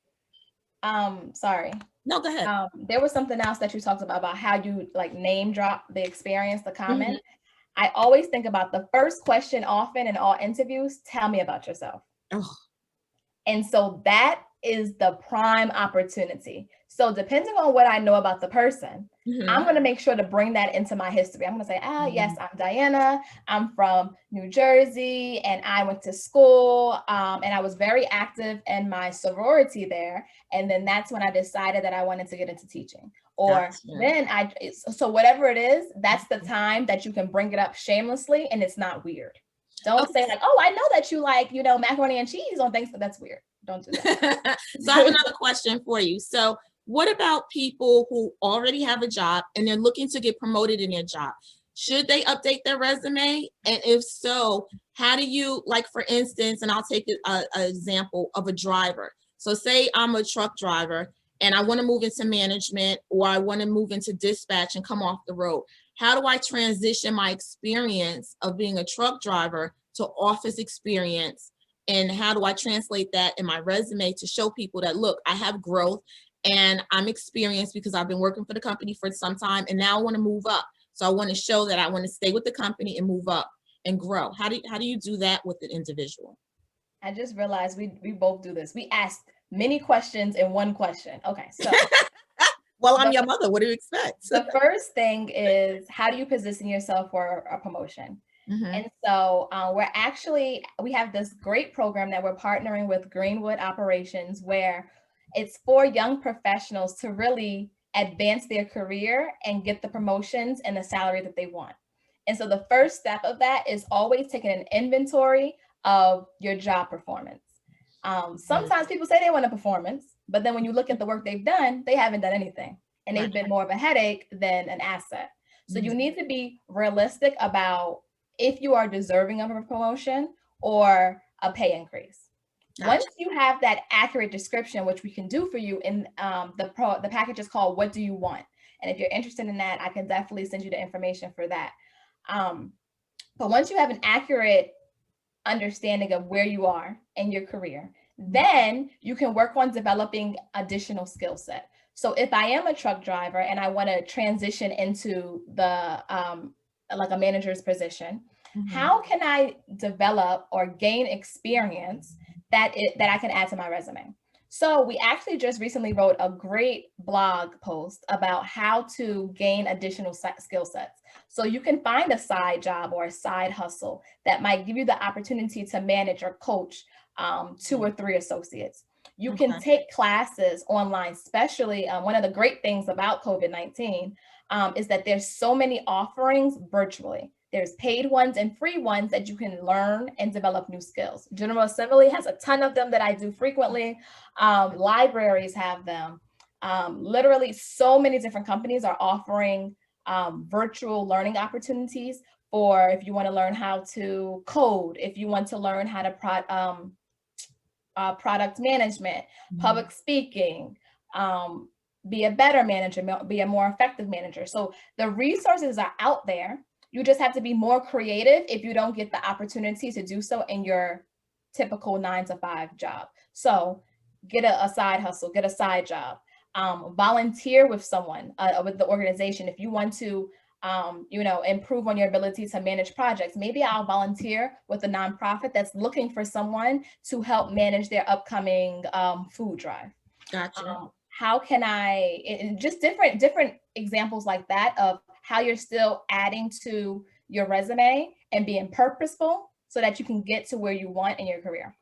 sorry. No, go ahead. There was something else that you talked about how you like name drop the experience, the comment. I always think about the first question often in all interviews, tell me about yourself. And so that is the prime opportunity. So depending on what I know about the person, I'm going to make sure to bring that into my history. I'm going to say, yes, I'm Diana. I'm from New Jersey and I went to school and I was very active in my sorority there. And then that's when I decided that I wanted to get into teaching. Or so whatever it is, that's the time that you can bring it up shamelessly and it's not weird. Don't say like, oh, I know that you like, macaroni and cheese on Thanksgiving. That's weird. Don't do that. So I have another question for you. So what about people who already have a job and they're looking to get promoted in their job? Should they update their resume? And if so, how do you, like, for instance, and I'll take an example of a driver. So say I'm a truck driver and I want to move into management, or I want to move into dispatch and come off the road. How do I transition my experience of being a truck driver to office experience? And how do I translate that in my resume to show people that, look, I have growth and I'm experienced because I've been working for the company for some time, and now I want to move up. So I want to show that I want to stay with the company and move up and grow. How do you do that with the individual? I just realized we both do this. We asked many questions in one question. Okay, so well, I'm your mother. What do you expect? The first thing is, how do you position yourself for a promotion? Mm-hmm. And so we have this great program that we're partnering with Greenwood Operations, where it's for young professionals to really advance their career and get the promotions and the salary that they want. And so the first step of that is always taking an inventory of your job performance. Sometimes people say they want a performance, but then when you look at the work they've done, they haven't done anything. And they've been more of a headache than an asset. So you need to be realistic about if you are deserving of a promotion or a pay increase. Gotcha. Once you have that accurate description, which we can do for you in the package is called What Do You Want? And if you're interested in that, I can definitely send you the information for that. But once you have an accurate understanding of where you are in your career, then you can work on developing additional skill set. So if I am a truck driver and I want to transition into the like a manager's position, how can I develop or gain experience that I can add to my resume? So we actually just recently wrote a great blog post about how to gain additional skill sets. So you can find a side job or a side hustle that might give you the opportunity to manage or coach 2 or 3 associates. You can take classes online, especially one of the great things about COVID-19 is that there's so many offerings virtually. There's paid ones and free ones that you can learn and develop new skills. General Assembly has a ton of them that I do frequently. Libraries have them. Literally so many different companies are offering virtual learning opportunities for if you want to learn how to code, if you want to learn how to product management, public speaking, be a better manager, be a more effective manager. So the resources are out there. You just have to be more creative if you don't get the opportunity to do so in your typical 9-to-5 job. So get a side hustle, get a side job, volunteer with someone, with the organization. If you want to, improve on your ability to manage projects, maybe I'll volunteer with a nonprofit that's looking for someone to help manage their upcoming food drive. Gotcha. How can I, just different examples like that of how you're still adding to your resume and being purposeful so that you can get to where you want in your career.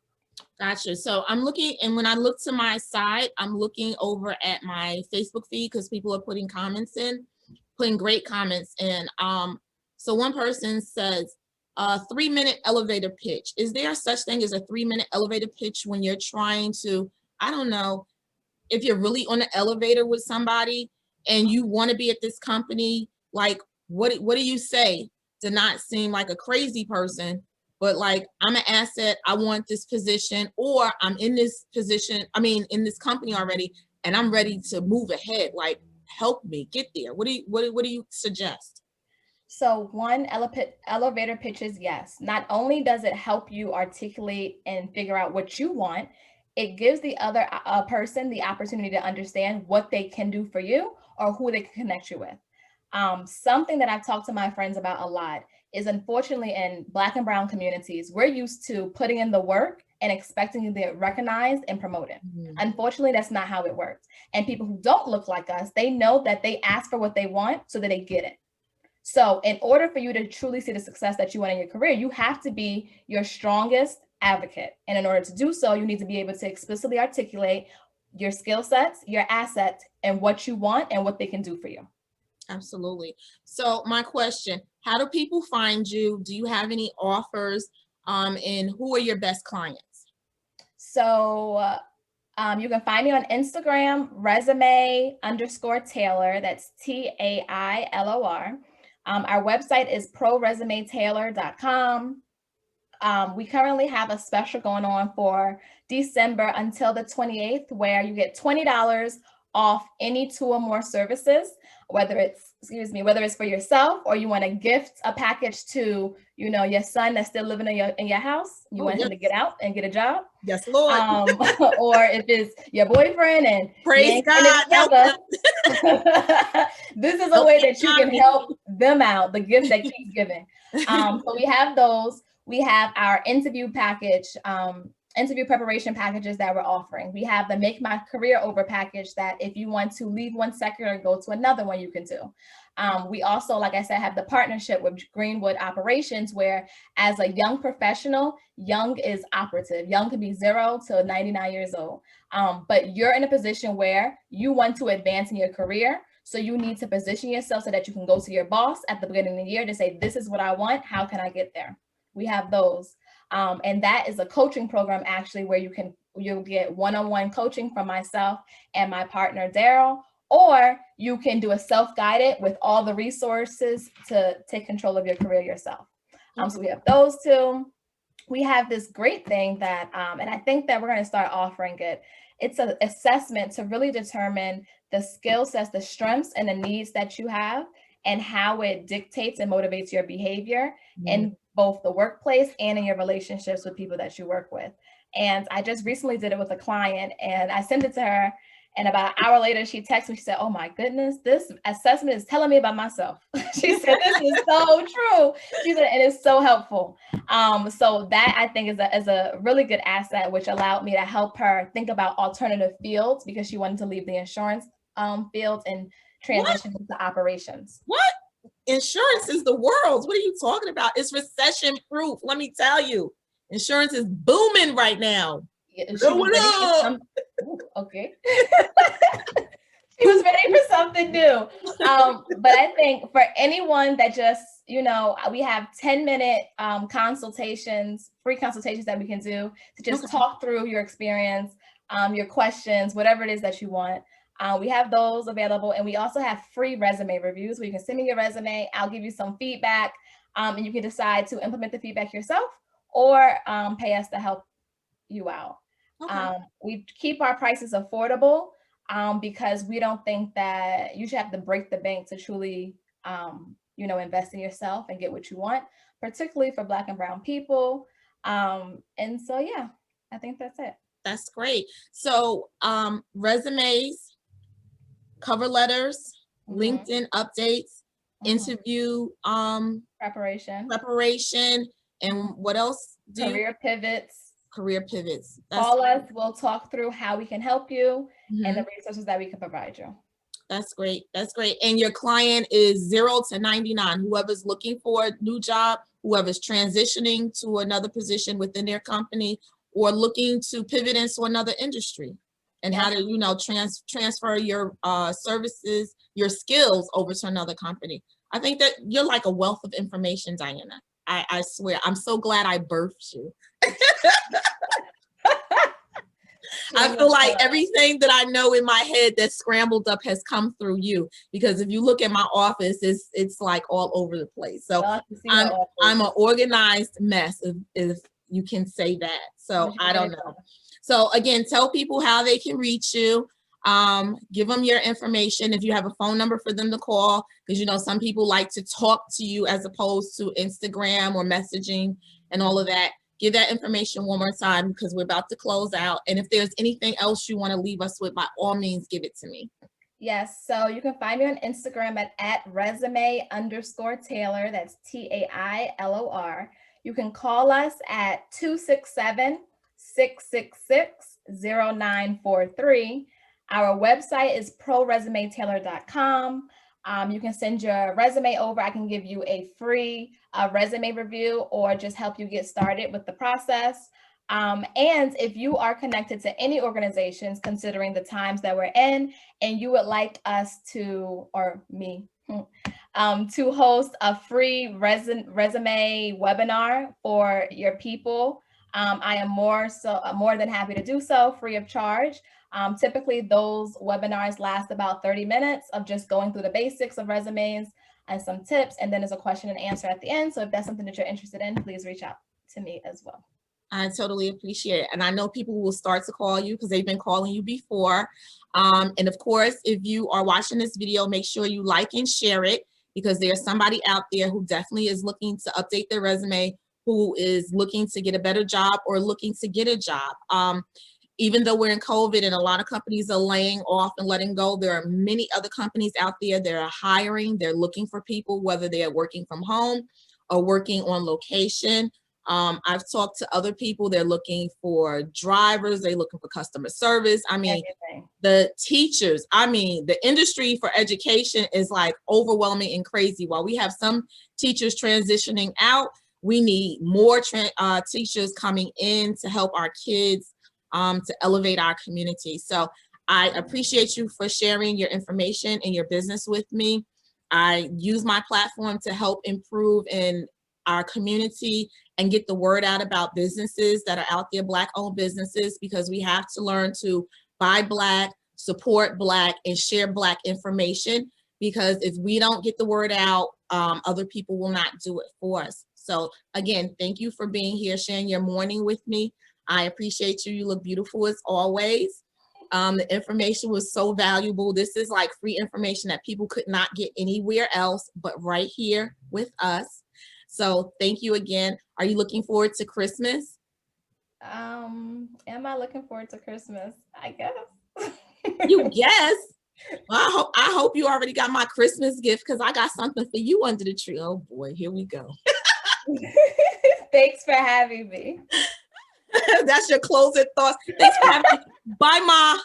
Gotcha. So I'm looking, and when I look to my side, I'm looking over at my Facebook feed because people are putting great comments in. So one person says, 3-minute elevator pitch. Is there such thing as a 3-minute elevator pitch when you're trying to, I don't know, if you're really on the elevator with somebody and you want to be at this company, like what do you say to not seem like a crazy person, but like, I'm an asset, I want this position, or I'm in this position, in this company already, and I'm ready to move ahead, like help me get there. What do you suggest? So one elevator pitch is yes. Not only does it help you articulate and figure out what you want, it gives the other person the opportunity to understand what they can do for you or who they can connect you with. Something that I've talked to my friends about a lot is, unfortunately, in Black and Brown communities, we're used to putting in the work and expecting to get recognized and promoted. Unfortunately, that's not how it works. And people who don't look like us, they know that they ask for what they want so that they get it. So in order for you to truly see the success that you want in your career, you have to be your strongest advocate. And in order to do so, you need to be able to explicitly articulate your skill sets, your assets, and what you want and what they can do for you. Absolutely. So my question, how do people find you? Do you have any offers? And who are your best clients? So you can find me on Instagram, resume_Tailor. That's TAILOR. Our website is proresumetailor.com. We currently have a special going on for December until the 28th, where you get $20 off any 2 or more services, whether it's for yourself or you want to gift a package to, your son that's still living in your house. You want him to get out and get a job. Yes, Lord. Or if it's your boyfriend and praise God, help him. This is a way that you can help them out, the gift that keeps giving. So we have those. We have our interview package, interview preparation packages that we're offering. We have the Make My Career Over package that if you want to leave one sector and go to another one, you can do. We also, like I said, have the partnership with Greenwood Operations, where as a young professional, young is operative. Young can be 0 to 99 years old. But you're in a position where you want to advance in your career. So you need to position yourself so that you can go to your boss at the beginning of the year to say, this is what I want. How can I get there? We have those. And that is a coaching program actually where you'll get one-on-one coaching from myself and my partner, Daryl, or you can do a self-guided with all the resources to take control of your career yourself. So we have those 2. We have this great thing that, and I think that we're going to start offering it. It's an assessment to really determine the skill sets, the strengths and the needs that you have and how it dictates and motivates your behavior in both the workplace and in your relationships with people that you work with. And I just recently did it with a client and I sent it to her. And about an hour later, she texted me, she said, oh my goodness, this assessment is telling me about myself. She said, this is so true. She said, and it's so helpful. So that I think is a really good asset, which allowed me to help her think about alternative fields because she wanted to leave the insurance field and transition into operations. What? Insurance is the world. What are you talking about? It's recession proof. Let me tell you, insurance is booming right now. Okay. She was ready for something new. But I think for anyone that just, we have 10-minute consultations, free consultations that we can do to just talk through your experience, your questions, whatever it is that you want. We have those available. And we also have free resume reviews where you can send me your resume. I'll give you some feedback and you can decide to implement the feedback yourself or pay us to help you out. Okay. We keep our prices affordable because we don't think that you should have to break the bank to truly, invest in yourself and get what you want, particularly for Black and brown people. And so, yeah, I think that's it. That's great. So resumes, cover letters, LinkedIn updates, interview preparation, and what else? Career pivots. Call us. We'll talk through how we can help you and the resources that we can provide you. That's great. And your client is 0 to 99. Whoever's looking for a new job, whoever's transitioning to another position within their company or looking to pivot into another industry and how to, transfer your services, your skills over to another company. I think that you're like a wealth of information, Diana. I swear, I'm so glad I birthed you. I feel like everything that I know in my head that's scrambled up has come through you, because if you look at my office, it's like all over the place. So I'm an organized mess, if you can say that. So I don't know. So again, tell people how they can reach you. Give them your information if you have a phone number for them to call, because some people like to talk to you as opposed to Instagram or messaging and all of that. Give that information one more time because we're about to close out. And if there's anything else you want to leave us with, by all means, give it to me. Yes. So you can find me on Instagram at resume_Tailor. That's TAILOR. You can call us at 267-666-0943. Our website is proresumetailor.com. You can send your resume over. I can give you a free resume review or just help you get started with the process. And if you are connected to any organizations, considering the times that we're in, and you would like us to, or me, to host a free resume webinar for your people, I am more than happy to do so free of charge. Typically, those webinars last about 30 minutes of just going through the basics of resumes and some tips, and then there's a question and answer at the end. So if that's something that you're interested in, please reach out to me as well. I totally appreciate it. And I know people will start to call you because they've been calling you before. And of course, if you are watching this video, make sure you like and share it, because there's somebody out there who definitely is looking to update their resume, who is looking to get a better job or looking to get a job. Even though we're in COVID and a lot of companies are laying off and letting go, there are many other companies out there that are hiring. They're looking for people, whether they are working from home or working on location. I've talked to other people, they're looking for drivers, they're looking for customer service. I mean, Everything. the teachers, I mean, the industry for education is like overwhelming and crazy. While we have some teachers transitioning out, we need more teachers coming in to help our kids, to elevate our community. So I appreciate you for sharing your information and your business with me. I use my platform to help improve in our community and get the word out about businesses that are out there, Black-owned businesses, because we have to learn to buy Black, support Black, and share Black information, because if we don't get the word out, other people will not do it for us. So again, thank you for being here, sharing your morning with me. I appreciate you. You look beautiful as always. The information was so valuable. This is like free information that people could not get anywhere else but right here with us. So thank you again. Are you looking forward to Christmas? Am I looking forward to Christmas? I guess. You guess. Well, I hope you already got my Christmas gift, because I got something for you under the tree. Oh boy, here we go. Thanks for having me. That's your closing thoughts. Thanks for having me. Bye, Ma.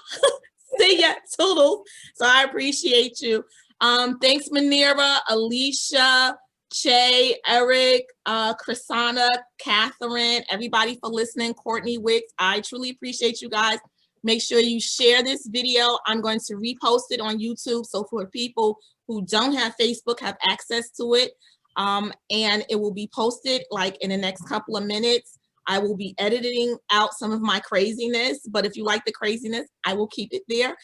See ya. Toodles. So I appreciate you. Thanks, Manira, Alicia, Che, Eric, Chrisana, Catherine, everybody for listening, Courtney Wicks. I truly appreciate you guys. Make sure you share this video. I'm going to repost it on YouTube, so for people who don't have Facebook have access to it. And it will be posted like in the next couple of minutes. I will be editing out some of my craziness, but if you like the craziness, I will keep it there.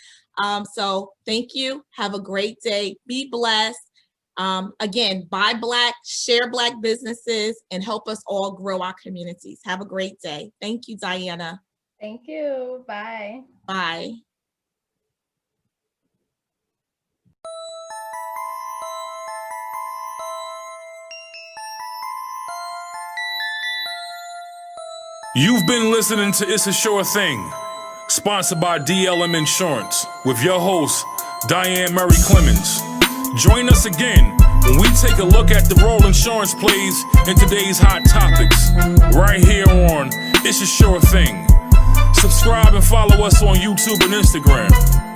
So thank you. Have a great day. Be blessed. Again, buy Black, share Black businesses, and help us all grow our communities. Have a great day. Thank you, Diana. Thank you. Bye. Bye. You've been listening to It's a Sure Thing, sponsored by DLM Insurance, with your host, Diane Murray-Clements. Join us again when we take a look at the role insurance plays in today's hot topics, right here on It's a Sure Thing. Subscribe and follow us on YouTube and Instagram.